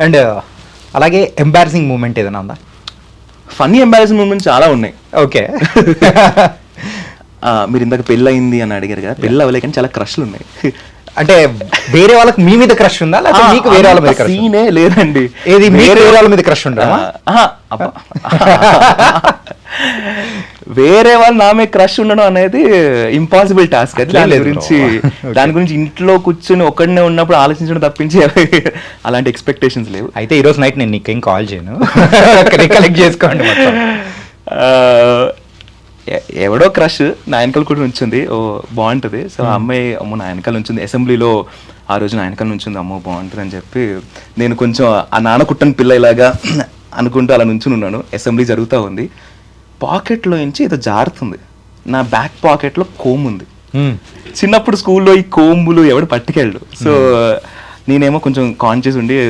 And అలాగే embarrassing moment ఏదైనా ఉందా? ఫన్నీ ఎంబారసింగ్ మూమెంట్స్ చాలా ఉన్నాయి. ఓకే. మీరు ఇందాక పెళ్ళి అయింది అని అడిగారు కదా, పెళ్ళి అవ్వలే కానీ చాలా క్రష్లు ఉన్నాయి. అంటే వేరే వాళ్ళకి మీ మీద క్రష్ ఉందా, లేకపోతే మీకు వేరే వాళ్ళ మీద క్రష్? సీనే లేదండి. ఏది వేరే వాళ్ళ మీద క్రష్ ఉందా? వేరే వాళ్ళు నా మీద క్రష్ ఉండడం అనేది ఇంపాసిబుల్ టాస్క్. అది దాని గురించి ఇంట్లో కూర్చొని ఒక్కడనే ఉన్నప్పుడు ఆలోచించడం తప్పించి అలాంటి ఎక్స్పెక్టేషన్స్ లేవు. అయితే ఈ రోజు నైట్ నేను నీకేం కాల్ చేయను, రికలెక్ట్ చేసుకోండి మొత్తం. ఎవడో క్రష్ నా వెనకాల కూడా ఉంచింది, ఓ బాగుంటుంది. సో ఆ అమ్మాయి అమ్మో నా వెనకాల ఉంచింది, అసెంబ్లీలో ఆ రోజు నా వెనకాల ఉంచింది, అమ్మో బాగుంటుంది అని చెప్పి నేను కొంచెం ఆ నాన్న కుట్టని పిల్ల ఇలాగా అనుకుంటూ అలా నుంచుని ఉన్నాను. అసెంబ్లీ జరుగుతూ ఉంది, పాకెట్లో నుంచి ఏదో జారుతుంది. నా బ్యాక్ పాకెట్లో కోమ్ ఉంది. చిన్నప్పుడు స్కూల్లో ఈ కోంబులు ఎవడు పట్టుకెళ్ళు. సో నేనేమో కొంచెం కాన్షియస్ ఉండి